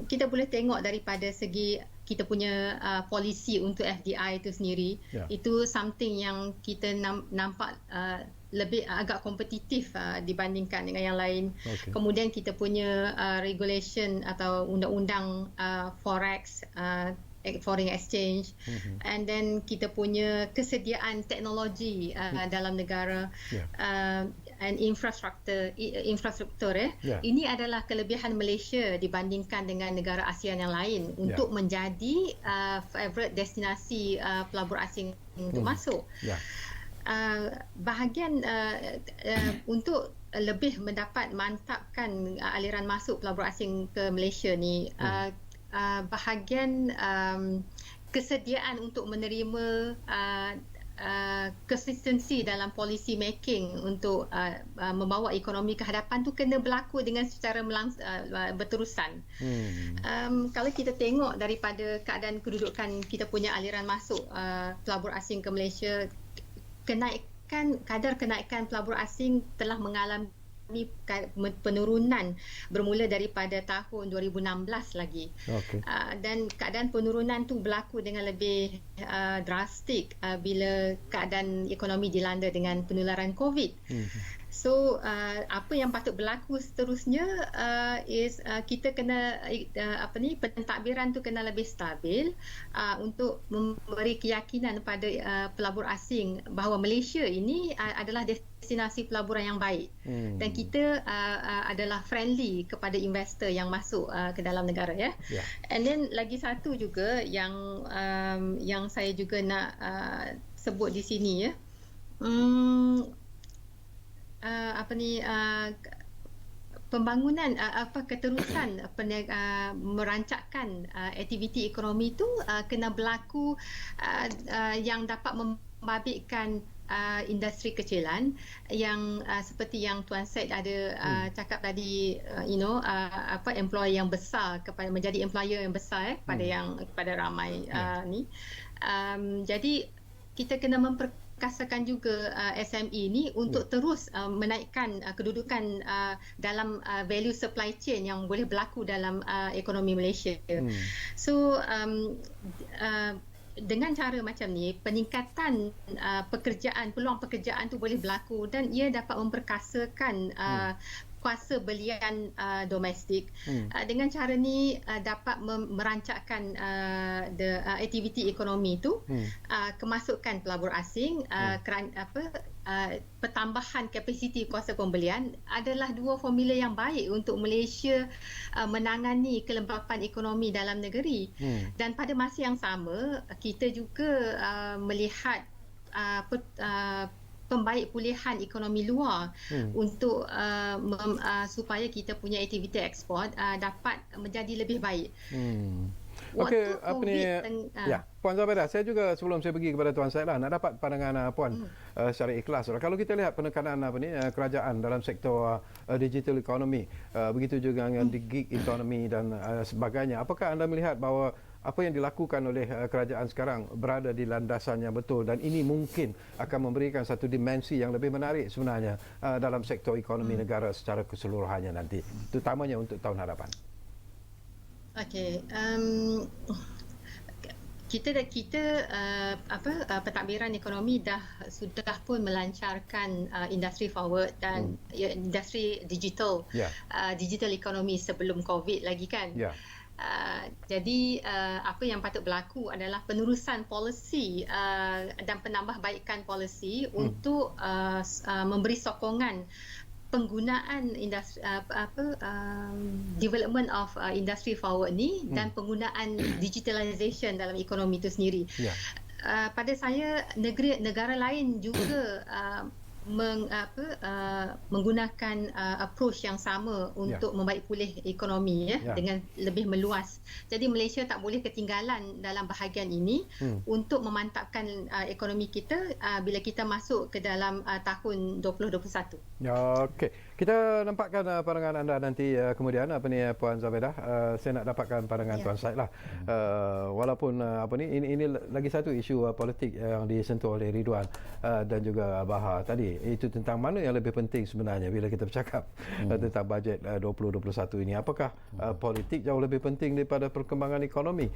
Speaker 3: kita boleh tengok daripada segi kita punya polisi untuk FDI itu sendiri. Itu something yang kita nampak lebih agak kompetitif dibandingkan dengan yang lain. Kemudian kita punya regulation atau undang-undang forex, foreign exchange, and then kita punya kesediaan teknologi dalam negara. infrastruktur ini adalah kelebihan Malaysia dibandingkan dengan negara ASEAN yang lain untuk menjadi favorite destinasi pelabur asing untuk masuk. Bahagian untuk lebih mendapat mantapkan aliran masuk pelabur asing ke Malaysia ni, bahagian kesediaan untuk menerima konsistensi dalam policy making untuk membawa ekonomi ke hadapan tu kena berlaku dengan secara berterusan. Kalau kita tengok daripada keadaan kedudukan kita punya aliran masuk pelabur asing ke Malaysia, kadar kenaikan pelabur asing telah mengalami penurunan bermula daripada tahun 2016 lagi. Dan keadaan penurunan tu berlaku dengan lebih drastik bila keadaan ekonomi dilanda dengan penularan COVID. So apa yang patut berlaku seterusnya kita kena pentadbiran tu kena lebih stabil untuk memberi keyakinan pada pelabur asing bahawa Malaysia ini adalah destinasi pelaburan yang baik dan kita adalah friendly kepada investor yang masuk ke dalam negara And then lagi satu juga yang saya juga nak sebut di sini pembangunan keterusan merancangkan aktiviti ekonomi itu kena berlaku yang dapat membabitkan industri kecilan yang seperti yang Tuan Syed ada cakap tadi, employer yang besar menjadi employer yang besar kepada ramai ni. Jadi kita kena memperkasakan juga SME ni untuk terus menaikkan kedudukan dalam value supply chain yang boleh berlaku dalam ekonomi Malaysia. So dengan cara macam ni, peningkatan peluang pekerjaan tu boleh berlaku dan ia dapat memperkasakan kuasa belian domestik. Dengan cara ni dapat merancangkan aktiviti ekonomi tu, kemasukan pelabur asing, pertambahan kapasiti kuasa pembelian adalah dua formula yang baik untuk Malaysia menangani kelembapan ekonomi dalam negeri. Dan pada masa yang sama, kita juga melihat pembaik pulihan ekonomi luar untuk supaya kita punya aktiviti ekspor dapat menjadi lebih baik.
Speaker 1: Okey, Puan Zabaidah, saya juga sebelum saya pergi kepada Tuan Syed nak dapat pandangan Puan secara ikhlas. Kalau kita lihat penekanan kerajaan dalam sektor digital economy, begitu juga dengan gig economy dan sebagainya, apakah anda melihat bahawa apa yang dilakukan oleh kerajaan sekarang berada di landasan yang betul dan ini mungkin akan memberikan satu dimensi yang lebih menarik sebenarnya dalam sektor ekonomi negara secara keseluruhannya nanti, terutamanya untuk tahun hadapan? Okey, pentadbiran ekonomi sudah pun melancarkan industri forward dan industri digital, digital ekonomi sebelum COVID lagi kan. Jadi apa yang patut berlaku adalah penerusan polisi dan penambahbaikan polisi untuk memberi sokongan penggunaan industri development of industry forward ni dan penggunaan digitalization dalam ekonomi itu sendiri. Pada saya negara lain juga menggunakan approach yang sama untuk membaik pulih ekonomi dengan lebih meluas. Jadi Malaysia tak boleh ketinggalan dalam bahagian ini untuk memantapkan ekonomi kita bila kita masuk ke dalam tahun 2021. Okey, kita nampakkan pandangan anda nanti kemudian Puan Zabaidah. Saya nak dapatkan pandangan Tuan Syed lah. Walaupun ini lagi satu isu politik yang disentuh oleh Ridwan dan juga Bahar tadi. Itu tentang mana yang lebih penting sebenarnya bila kita bercakap tentang bajet 2021 ini. Apakah politik jauh lebih penting daripada perkembangan ekonomi?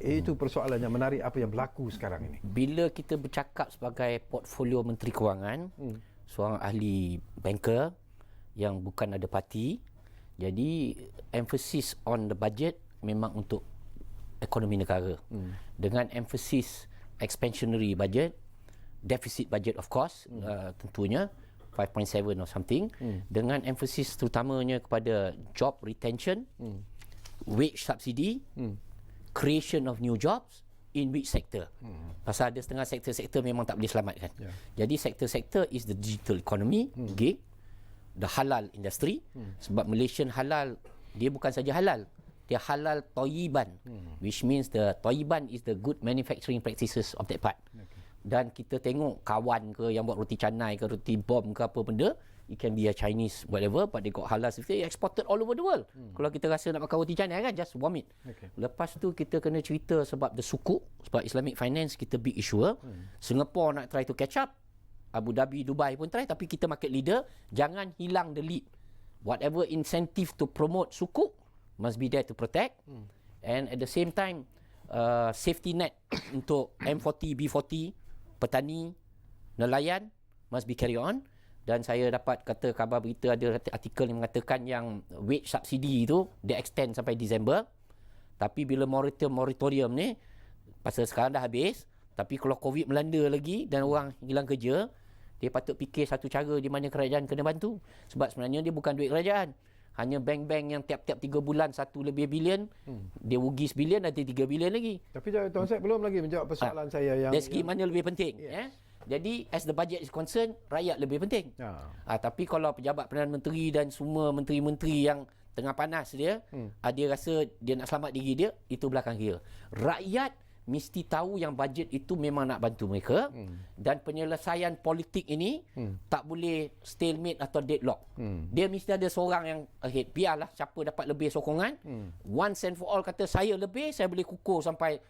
Speaker 1: Itu persoalan yang menarik apa yang berlaku sekarang ini.
Speaker 2: Bila kita bercakap sebagai portfolio Menteri Kewangan, seorang ahli banker yang bukan ada parti, jadi emphasis on the budget memang untuk ekonomi negara. Dengan emphasis expansionary budget, deficit budget of course, tentunya 5.7 or something, dengan emphasis terutamanya kepada job retention, wage subsidy, creation of new jobs in which sector. Pasal ada setengah sektor-sektor memang tak boleh selamatkan. Jadi sektor-sektor is the digital economy, gig, the halal industry, sebab Malaysian halal, dia bukan saja halal, dia halal toyiban, which means the toyiban is the good manufacturing practices of that part. Dan kita tengok kawan ke yang buat roti canai ke roti bom ke apa benda, it can be a Chinese whatever, but they got halal certificate, exported all over the world. Kalau kita rasa nak makan roti canai kan, just vomit. Lepas tu kita kena cerita sebab the sukuk, sebab Islamic finance kita big issuer. Singapore nak try to catch up, Abu Dhabi, Dubai pun try, tapi kita market leader, jangan hilang the lead. Whatever incentive to promote sukuk must be there to protect, and at the same time safety net untuk M40, B40, petani, nelayan must be carry on. Dan saya dapat kata khabar berita ada artikel yang mengatakan yang wage subsidi itu dia extend sampai Disember. Tapi bila moratorium ni pasal sekarang dah habis, tapi kalau COVID melanda lagi dan orang hilang kerja, dia patut fikir satu cara di mana kerajaan kena bantu. Sebab sebenarnya dia bukan duit kerajaan. Hanya bank-bank yang tiap-tiap 3 bulan 1 lebih bilion, dia rugi sebilion, nanti 3 bilion lagi.
Speaker 1: Tapi Tuan Syed belum lagi menjawab persoalan saya yang...
Speaker 2: Dari segi mana lebih penting? Jadi as the budget is concerned, rakyat lebih penting. Tapi kalau pejabat Perdana Menteri dan semua menteri-menteri yang tengah panas dia, dia rasa dia nak selamat diri dia, itu belakang kira. Rakyat mesti tahu yang bajet itu memang nak bantu mereka, dan penyelesaian politik ini tak boleh stalemate atau deadlock. Dia mesti ada seorang yang ahead. Biarlah siapa dapat lebih sokongan, once and for all kata saya lebih, saya boleh kukuh sampai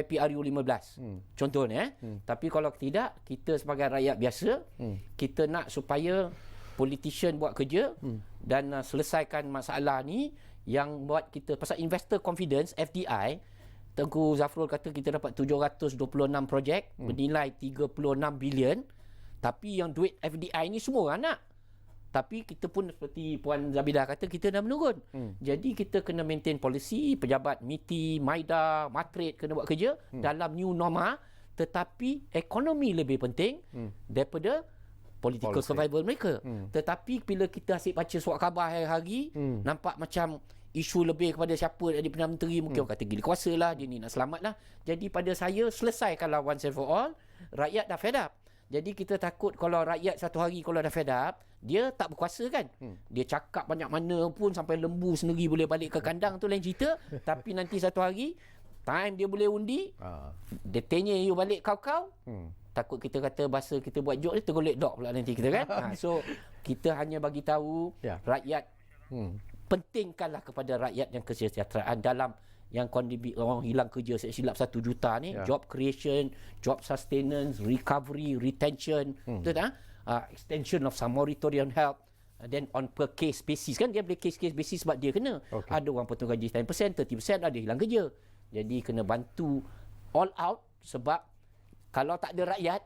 Speaker 2: PRU 15 contohnya. Tapi kalau tidak, kita sebagai rakyat biasa, kita nak supaya politician buat kerja dan selesaikan masalah ni yang buat kita, pasal investor confidence FDI. Tengku Zafrul kata kita dapat 726 projek bernilai 36 bilion, tapi yang duit FDI ni semua orang nak. Tapi kita pun seperti Puan Zabidah kata, kita dah menurun. Jadi kita kena maintain polisi, pejabat MITI, MAIDA, Matret kena buat kerja dalam new norma, tetapi ekonomi lebih penting daripada political survival mereka. Tetapi bila kita asyik baca surat khabar hari-hari, nampak macam isu lebih kepada siapa jadi Perdana Menteri, mungkin orang kata gila kuasa lah, dia ni nak selamat lah. Jadi pada saya, selesaikanlah once and for all. Rakyat dah fed up. Jadi kita takut kalau rakyat satu hari kalau dah fed up, dia tak berkuasa kan. Dia cakap banyak mana pun sampai lembu sendiri boleh balik ke kandang, tu lain cerita. Tapi nanti satu hari, time dia boleh undi, dia tanya you balik kau-kau, takut kita kata bahasa kita buat joke ni tergolek dog pula nanti kita kan. So kita hanya bagi tahu rakyat, pentingkanlah kepada rakyat yang kesejahteraan dalam yang orang hilang kerja silap 1 juta ni, job creation, job sustenance, recovery, retention, betul tak? Extension of some moratorium help, then on per case basis kan, dia boleh case basis sebab dia kena. Ada orang potong gaji 10%, 30%, ada hilang kerja. Jadi kena bantu all out, sebab kalau tak ada rakyat,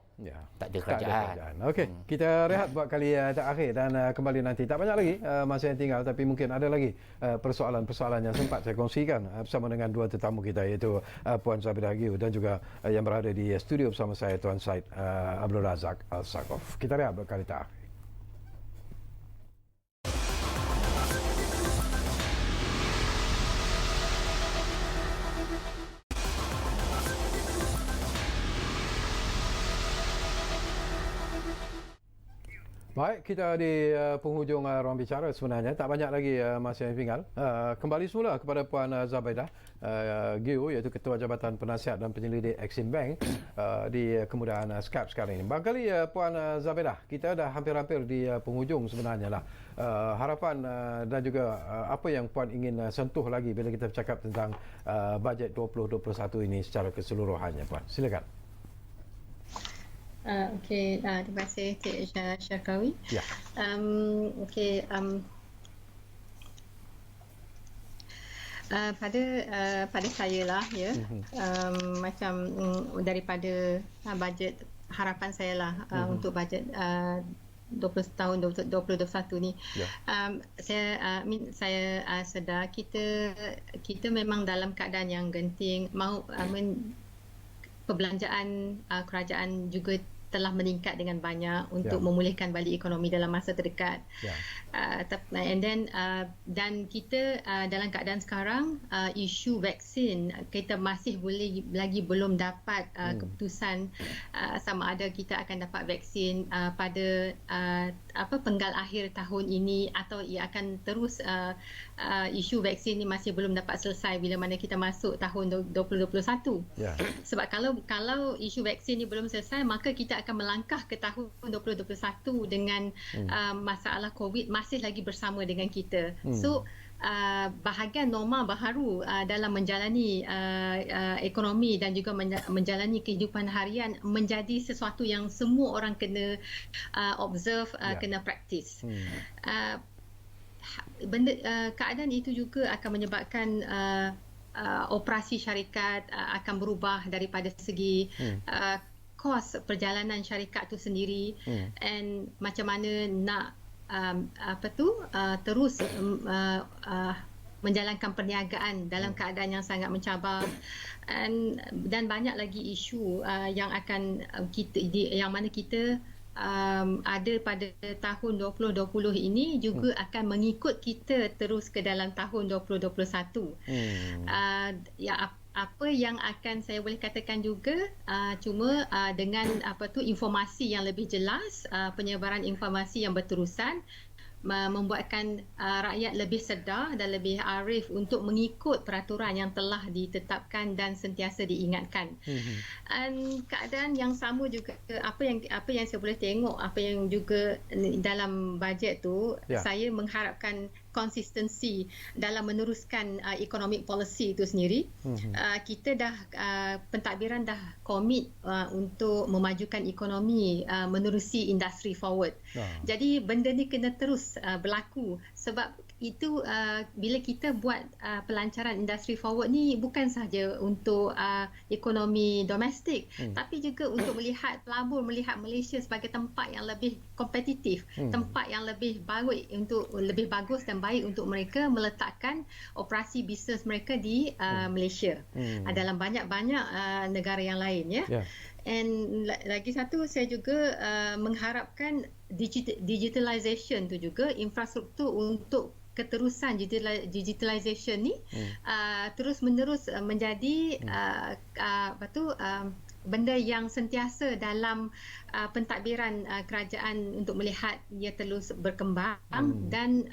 Speaker 2: tak ada kerajaan.
Speaker 1: Okey, kita rehat buat kali terakhir dan kembali nanti. Tak banyak lagi masa yang tinggal, tapi mungkin ada lagi persoalan-persoalan yang sempat saya kongsikan bersama dengan dua tetamu kita, iaitu Puan Zabidah Giu dan juga yang berada di studio bersama saya, Tuan Syed Abdul Razak Al-Saqaf. Kita rehat buat kali terakhir. Baik, kita di penghujung ruang bicara sebenarnya. Tak banyak lagi masa yang tinggal. Kembali semula kepada Puan Zabidah Giu, iaitu Ketua Jabatan Penasihat dan Penyelidik Exim Bank di kemudahan Skype sekarang ini. Barangkali Puan Zabidah, kita dah hampir-hampir di penghujung sebenarnya lah. Harapan dan juga apa yang Puan ingin sentuh lagi bila kita bercakap tentang bajet 2021 ini secara keseluruhannya, Puan. Silakan.
Speaker 3: Okey, terima kasih Cik Syarkawi.
Speaker 1: Ya.
Speaker 3: Okey, pada saya lah ya, macam daripada bajet harapan saya lah untuk bajet 20 tahun 2021 ni, saya sedar kita memang dalam keadaan yang genting, perbelanjaan kerajaan juga telah meningkat dengan banyak untuk memulihkan balik ekonomi dalam masa terdekat. And then dan kita dalam keadaan sekarang isu vaksin kita masih lagi belum dapat keputusan sama ada kita akan dapat vaksin pada penggal akhir tahun ini atau ia akan terus isu vaksin ni masih belum dapat selesai bila mana kita masuk tahun 2021. Sebab kalau isu vaksin ni belum selesai, maka kita akan melangkah ke tahun 2021 dengan masalah COVID masih lagi bersama dengan kita. So bahagian normal baharu dalam menjalani ekonomi dan juga menjalani kehidupan harian menjadi sesuatu yang semua orang kena observe, kena praktis. Keadaan itu juga akan menyebabkan operasi syarikat akan berubah daripada segi kos perjalanan syarikat tu sendiri, and macam mana nak terus menjalankan perniagaan dalam keadaan yang sangat mencabar, dan banyak lagi isu yang akan yang mana kita ada pada tahun 2020 ini juga akan mengikut kita terus ke dalam tahun 2021. Apa yang akan saya boleh katakan juga cuma dengan informasi yang lebih jelas, penyebaran informasi yang berterusan membuatkan rakyat lebih sedar dan lebih arif untuk mengikut peraturan yang telah ditetapkan dan sentiasa diingatkan. Dan keadaan yang sama juga apa yang saya boleh tengok, apa yang juga dalam bajet tu, saya mengharapkan konsistensi dalam meneruskan economic policy itu sendiri. Kita dah pentadbiran dah komit untuk memajukan ekonomi menerusi industry forward. Jadi benda ni kena terus berlaku, sebab itu bila kita buat pelancaran industri forward ni bukan sahaja untuk ekonomi domestik, tapi juga untuk melihat pelabur, melihat Malaysia sebagai tempat yang lebih kompetitif, tempat yang lebih bagus dan baik untuk mereka meletakkan operasi bisnes mereka di Malaysia dalam banyak-banyak negara yang lain, ya. And lagi satu, saya juga mengharapkan digitalization tu juga, infrastruktur untuk keterusan digitalization ni terus menerus menjadi benda yang sentiasa dalam pentadbiran kerajaan untuk melihat ia terus berkembang, dan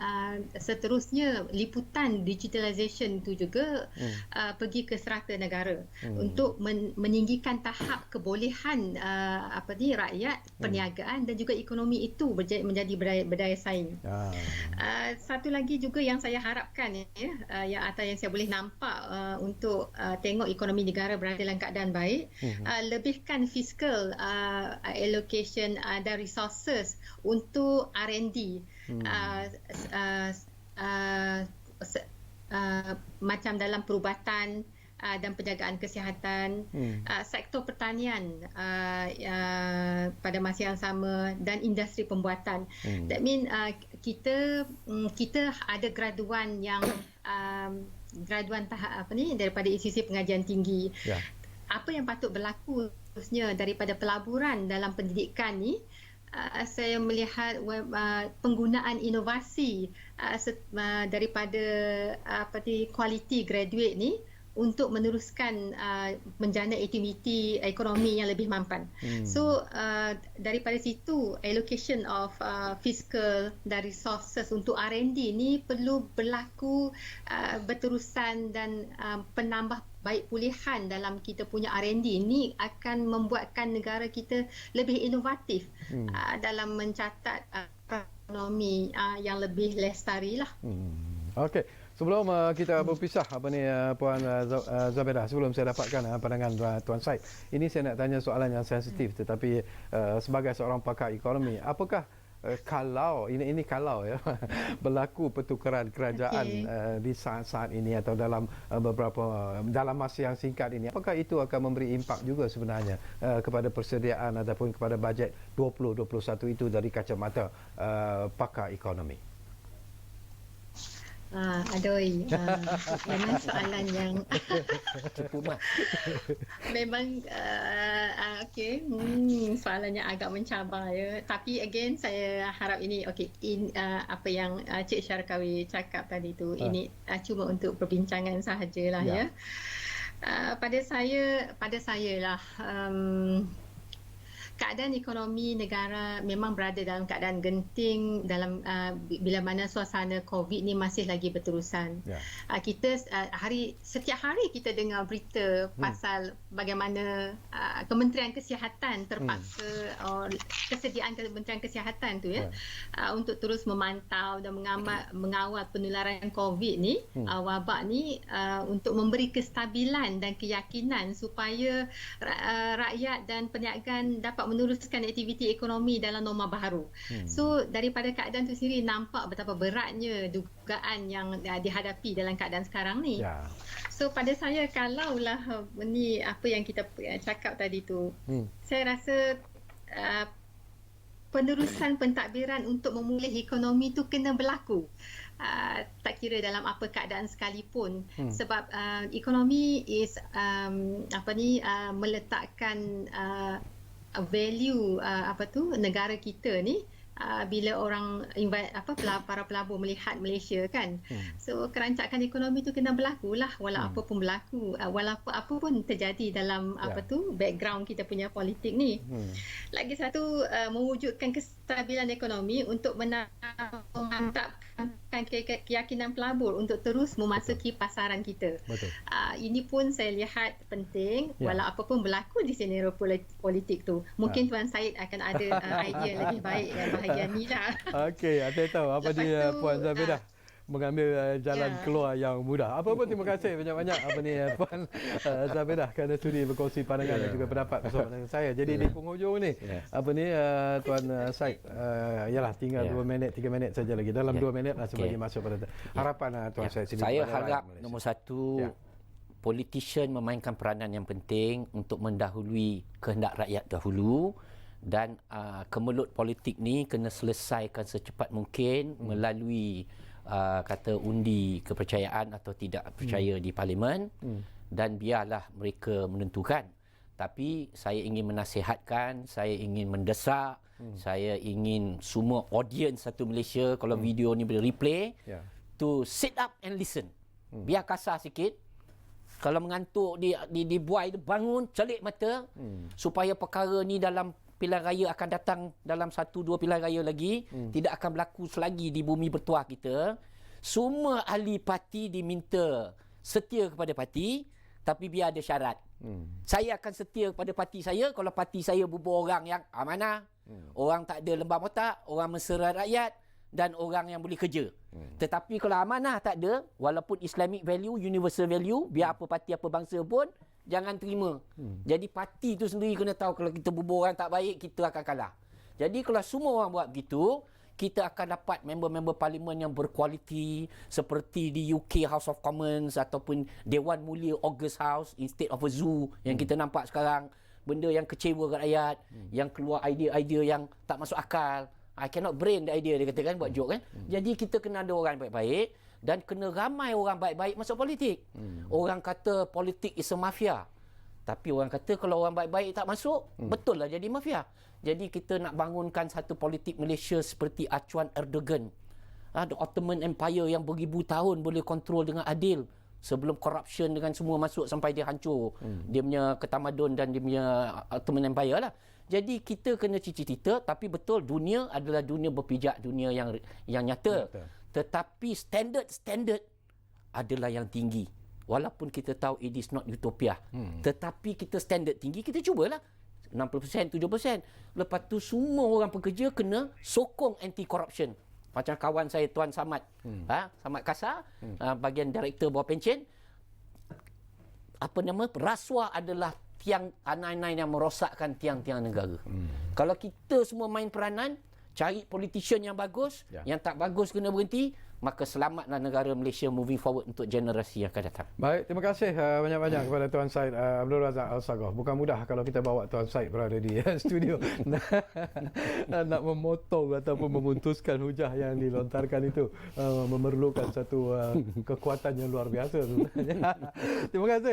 Speaker 3: seterusnya liputan digitalization itu juga pergi ke serata negara untuk meninggikan tahap kebolehan rakyat, perniagaan dan juga ekonomi itu menjadi berdaya saing. Satu lagi juga yang saya harapkan atau yang saya boleh nampak untuk tengok ekonomi negara berada dalam keadaan baik, lebihkan fiscal allocation dan resources untuk R&D, macam dalam perubatan dan penjagaan kesihatan, sektor pertanian pada masa yang sama, dan industri pembuatan. That mean kita ada graduan yang graduan tahap daripada institusi pengajian tinggi. Apa yang patut berlaku khususnya daripada pelaburan dalam pendidikan ni, saya melihat penggunaan inovasi daripada kualiti graduate ni untuk meneruskan menjana aktiviti ekonomi yang lebih mampan. So daripada situ, allocation of fiscal dan resources untuk R&D ni perlu berlaku berterusan, dan penambah baik pulihan dalam kita punya R&D ni akan membuatkan negara kita lebih inovatif dalam mencatat ekonomi yang lebih lestari lah.
Speaker 1: Okey. Sebelum kita berpisah Puan Zabedah, sebelum saya dapatkan pandangan Tuan Syed, ini saya nak tanya soalan yang sensitif, tetapi sebagai seorang pakar ekonomi, apakah kalau ini kalau berlaku pertukaran kerajaan di saat-saat ini atau dalam dalam masa yang singkat ini, apakah itu akan memberi impak juga sebenarnya kepada persediaan ataupun kepada bajet 2021 itu dari kacamata pakar ekonomi?
Speaker 3: Memang soalan yang
Speaker 2: cukup mat.
Speaker 3: memang Okey. Soalannya agak mencabar ya. Tapi again saya harap ini apa yang Cik Syarkawi cakap tadi tu ini cuma untuk perbincangan sahajalah ya. Pada saya lah keadaan ekonomi negara memang berada dalam keadaan genting dalam bila mana suasana COVID ni masih lagi berterusan. Kita setiap hari kita dengar berita pasal bagaimana Kementerian Kesihatan terpaksa kesediaan Kementerian Kesihatan tu ya untuk terus memantau dan mengawal penularan COVID ni, wabak ni untuk memberi kestabilan dan keyakinan supaya rakyat dan perniagaan dapat meneruskan aktiviti ekonomi dalam norma baru. So daripada keadaan itu sendiri nampak betapa beratnya dugaan yang dihadapi dalam keadaan sekarang ni. So pada saya kalaulah ni apa yang kita cakap tadi tu, saya rasa penerusan pentadbiran untuk memulih ekonomi tu kena berlaku. Tak kira dalam apa keadaan sekalipun, sebab ekonomi is meletakkan value negara kita ni bila orang para pelabur melihat Malaysia kan. So kerancakan ekonomi tu kena berlaku lah walaupun apa pun berlaku, walaupun apa pun terjadi dalam background kita punya politik ni. Lagi satu, mewujudkan kestabilan ekonomi untuk memantapkan keyakinan pelabur untuk terus memasuki pasaran kita. Ini pun saya lihat penting walau apa pun berlaku di senario politik tu. Mungkin Tuan Syed akan ada idea lebih baik bahagian ni lah.
Speaker 1: Okey, saya tahu apa dia Puan Zabidah mengambil jalan keluar yang mudah. Apa pun terima kasih banyak-banyak Puan Zabidah kerana sudi berkongsi pandangan dan juga pendapat bersama dengan saya. Jadi di penghujung ni Tuan Syed yalah tinggal 2 minit 3 minit saja lagi. Dalam 2 minit lah sebelum masuk pada harapan Tuan Syed sini.
Speaker 2: Saya harap nombor satu politician memainkan peranan yang penting untuk mendahului kehendak rakyat dahulu, dan kemelut politik ni kena selesaikan secepat mungkin melalui kata undi kepercayaan atau tidak percaya di parlimen, dan biarlah mereka menentukan. Tapi saya ingin menasihatkan, saya ingin mendesak, saya ingin semua audience satu Malaysia kalau video ni boleh replay to sit up and listen. Biar kasar sikit, kalau mengantuk dibuai bangun celik mata supaya perkara ni dalam pilihan raya akan datang dalam 1-2 pilihan raya lagi, tidak akan berlaku selagi di bumi bertuah kita. Semua ahli parti diminta setia kepada parti, tapi biar ada syarat. Saya akan setia kepada parti saya kalau parti saya bubuh orang yang amanah, orang tak ada lembam otak, orang mesra rakyat dan orang yang boleh kerja. Tetapi kalau amanah tak ada, walaupun Islamic value, universal value, biar apa parti apa bangsa pun jangan terima. Jadi parti tu sendiri kena tahu kalau kita bubuh orang tak baik, kita akan kalah. Jadi kalau semua orang buat begitu, kita akan dapat member-member parlimen yang berkualiti seperti di UK House of Commons ataupun Dewan Mulia August House instead of a zoo yang kita nampak sekarang. Benda yang kecewa kat rakyat, yang keluar idea-idea yang tak masuk akal. I cannot brain the idea, dia katakan, buat joke kan. Jadi kita kena ada orang baik-baik dan kena ramai orang baik-baik masuk politik. Orang kata politik is a mafia. Tapi orang kata kalau orang baik-baik tak masuk, betul lah jadi mafia. Jadi kita nak bangunkan satu politik Malaysia seperti acuan Erdogan. The Ottoman Empire yang beribu tahun boleh kontrol dengan adil. Sebelum corruption dengan semua masuk sampai dia hancur. Dia punya ketamadun dan dia punya Ottoman Empire lah. Jadi kita kena cita-cita, tapi betul dunia adalah dunia berpijak, dunia yang nyata. Tetapi standard adalah yang tinggi. Walaupun kita tahu it is not utopia. Tetapi kita standard tinggi, kita cubalah. 60%, 70%. Lepas tu semua orang pekerja kena sokong anti-corruption. Macam kawan saya Tuan Samad. Samad Kasar, bahagian Direktur Bawah Pencen. Rasuah adalah tiang anai-anai yang merosakkan tiang-tiang negara. Kalau kita semua main peranan, cari politician yang bagus, yang tak bagus kena berhenti, maka selamatlah negara Malaysia moving forward untuk generasi yang akan datang.
Speaker 1: Baik, terima kasih banyak-banyak kepada Tuan Syed Abdul Razak Alsagoh. Bukan mudah kalau kita bawa Tuan Syed berada di studio nak memotong ataupun memutuskan hujah yang dilontarkan itu memerlukan satu kekuatan yang luar biasa sebenarnya. Terima kasih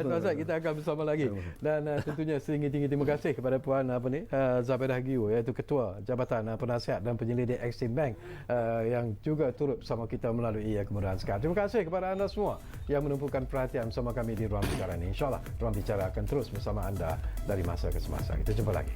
Speaker 1: Tuan Syed, kita akan bersama lagi. Dan tentunya setinggi-tinggi terima kasih kepada Puan Zabedah Giu, iaitu Ketua Jabatan Penasihat dan Penyelidik Exim Bank yang juga turut bersama kita melalui kemudahan sekarang. Terima kasih kepada anda semua yang menumpukan perhatian bersama kami di Ruang Bicara ini. InsyaAllah Ruang Bicara akan terus bersama anda dari masa ke semasa. Kita jumpa lagi.